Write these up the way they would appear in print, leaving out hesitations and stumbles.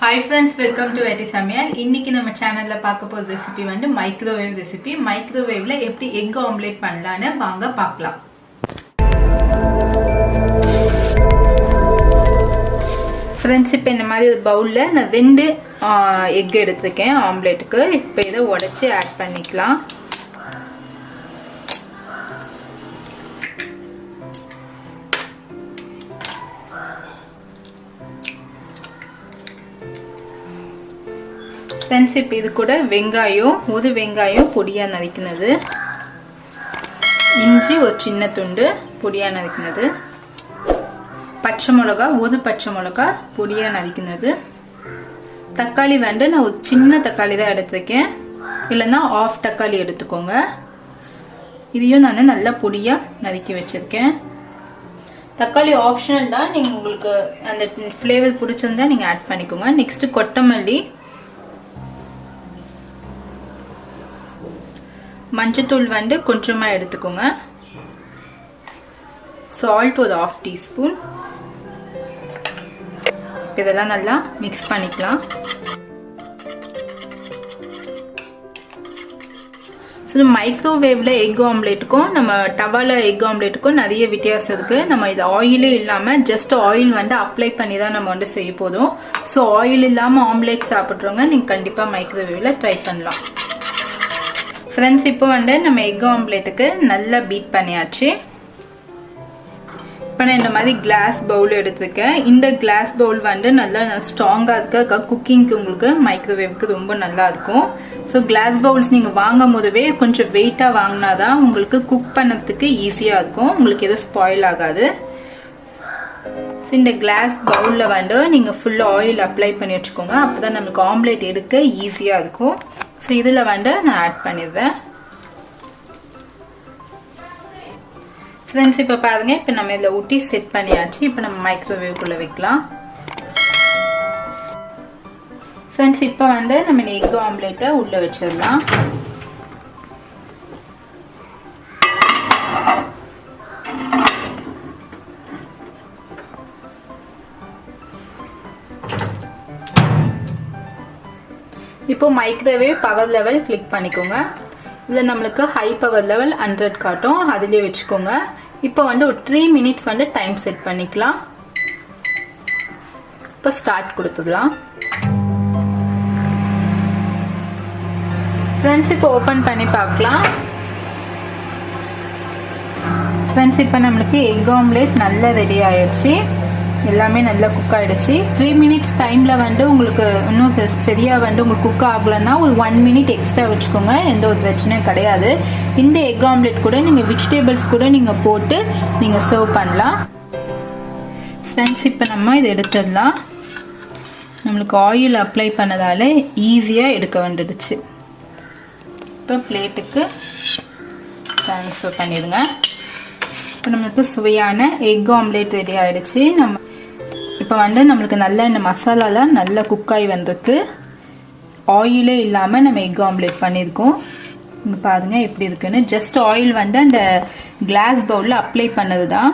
Hi friends, welcome to Samayal. இன்னைக்கு நம்ம சேனல்ல பார்க்க போற ரெசிபி வந்து மைக்ரோவேவ் ரெசிபி. மைக்ரோவேவ்ல எப்படி எக் ஆம்லெட் பண்ணலாம்னு வாங்க பார்க்கலாம். ஃப்ரெண்ட்ஸ், இப்போ இந்த மாதிரி ஒரு பவுல்ல நான் 2 எக் எடுத்துக்கேன் ஆம்லெட்டுக்கு. இப்போ இதை உடைச்சு ஆட் பண்ணிக்கலாம். ஃப்ரெண்ட்ஸ், இப்போ இது கூட ஒரு வெங்காயம் பொடியாக நறுக்கினது, இஞ்சி ஒரு சின்ன துண்டு பொடியாக நறுக்கினது, ஒரு பச்சை மிளகா பொடியாக நறுக்கினது, தக்காளி வந்து நான் ஒரு சின்ன தக்காளி தான் எடுத்துருக்கேன், இல்லைன்னா ஆஃப் தக்காளி எடுத்துக்கோங்க. இதையும் நான் நல்லா பொடியாக நறுக்கி வச்சிருக்கேன். தக்காளி ஆப்ஷனல் தான், நீங்கள் உங்களுக்கு அந்த ஃப்ளேவர் பிடிச்சிருந்தா நீங்கள் ஆட் பண்ணிக்கோங்க. நெக்ஸ்ட் கொத்தமல்லி, மஞ்சத்தூள் வந்து கொஞ்சமா எடுத்துக்கோங்க, சால்ட் ஒரு 1/2 டீஸ்பூன். இதெல்லாம் நல்லா மிக்ஸ் பண்ணிக்கலாம். மைக்ரோவேவ்ல எக் ஆம்லெட்டுக்கும் நம்ம டவால எக் ஆம்லெட்டுக்கும் நிறைய வித்தியாசம் இருக்கு. நம்ம இது ஆயிலே இல்லாம ஜஸ்ட் ஆயில் வந்து அப்ளை பண்ணி தான் நம்ம வந்து செய்ய போதும். ஸோ ஆயில் இல்லாம ஆம்லெட் சாப்பிட்றவங்க நீங்க கண்டிப்பா மைக்ரோவேவ்ல ட்ரை பண்ணலாம். ஃப்ரெண்ட்ஸ், இப்போ வந்து நம்ம எக் ஆம்லெட்டுக்கு நல்லா பீட் பண்ணியாச்சு. இப்போ நான் இந்த மாதிரி கிளாஸ் பவுல் எடுத்துருக்கேன். இந்த கிளாஸ் பவுல் வந்து நல்லா ஸ்ட்ராங்காக இருக்க குக்கிங்க்கு உங்களுக்கு மைக்ரோவேவ்க்கு ரொம்ப நல்லா இருக்கும். ஸோ கிளாஸ் பவுல்ஸ் நீங்கள் வாங்கும் போதவே கொஞ்சம் வெயிட்டாக வாங்கினாதான் உங்களுக்கு குக் பண்ணுறதுக்கு ஈஸியாக இருக்கும், உங்களுக்கு எதுவும் ஸ்பாயில் ஆகாது. ஸோ இந்த கிளாஸ் பவுலில் வந்து நீங்கள் ஃபுல்லாக ஆயில் அப்ளை பண்ணி வச்சுக்கோங்க, அப்போ தான் நம்மளுக்கு ஆம்லெட் எடுக்க ஈஸியாக இருக்கும். ஸோ இதில் வந்து நான் ஆட் பண்ணிடுறேன். ஃப்ரெண்ட்ஸ், இப்போ பாருங்க, இப்போ நம்ம இதில் ஊட்டி செட் பண்ணியாச்சு. இப்போ நம்ம மைக்ரோவேவ்குள்ளே வைக்கலாம். ஃப்ரெண்ட்ஸ், இப்போ வந்து நம்ம எக் ஆம்லெட்டை உள்ளே வச்சிடலாம். இப்போ மைக்ரோவேவ் பவர் லெவல் கிளிக் பண்ணிக்கோங்க. இதில் நம்மளுக்கு ஹை பவர் லெவல் 100 காட்டும், அதிலே வச்சுக்கோங்க. இப்போ வந்து ஒரு 3 மினிட்ஸ் வந்து டைம் செட் பண்ணிக்கலாம். இப்போ ஸ்டார்ட் கொடுத்துக்கலாம். ஃப்ரெண்ட்ஸ், இப்போ ஓப்பன் பண்ணி பார்க்கலாம். ஃப்ரெண்ட்ஸ், இப்போ நம்மளுக்கு எக் ஆம்லெட் நல்லா ரெடி ஆயிடுச்சு. எல்லாமே நல்லா குக் ஆகிடுச்சு. 3 மினிட்ஸ் டைமில் வந்து உங்களுக்கு இன்னும் சரியாக வந்து உங்களுக்கு குக் ஆகலைன்னா ஒரு 1 மினிட் எக்ஸ்ட்ரா வச்சுக்கோங்க, எந்த ஒரு பிரச்சனையும் கிடையாது. இந்த எக் ஆம்லெட் கூட நீங்கள் வெஜிடபிள்ஸ் கூட நீங்கள் போட்டு நீங்கள் சர்வ் பண்ணலாம். ஃப்ரெண்ட்ஸ், இப்போ நம்ம இதை எடுத்துடலாம். நம்மளுக்கு ஆயில் அப்ளை பண்ணதால ஈஸியாக எடுக்க வந்துடுச்சு. இப்போ பிளேட்டுக்கு ட்ரான்ஸ்ஃபர் பண்ணிடுங்க. இப்போ நம்மளுக்கு சுவையான எக் ஆம்லெட் ரெடி ஆகிடுச்சு. நம்ம இப்போ வந்து நம்மளுக்கு நல்லா இந்த மசாலாலாம் நல்லா குக் ஆகி வந்திருக்கு. ஆயிலே இல்லாமல் நம்ம எக் ஆம்லெட் பண்ணியிருக்கோம். இங்கே பாருங்க எப்படி இருக்குன்னு. ஜஸ்ட் ஆயில் வந்து அந்த கிளாஸ் பவுலில் அப்ளை பண்ணது தான்.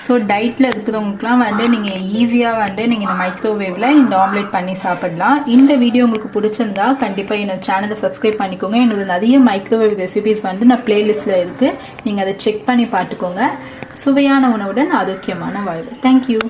ஸோ டயட்டில் இருக்கிறவங்களுக்குலாம் வந்து நீங்கள் ஈஸியாக வந்து நீங்கள் இந்த மைக்ரோவேவில் இந்த ஆம்லெட் பண்ணி சாப்பிடலாம். இந்த வீடியோ உங்களுக்கு பிடிச்சிருந்தா கண்டிப்பாக என்னோட சேனலை சப்ஸ்கிரைப் பண்ணிக்கோங்க. என்னோட நிறைய மைக்ரோவேவ் ரெசிபிஸ் வந்து நான் பிளேலிஸ்ட்டில் இருக்குது, நீங்கள் அதை செக் பண்ணி பார்த்துக்கோங்க. சுவையான உணவுடன் ஆரோக்கியமான வாழ்வு. தேங்க்யூ.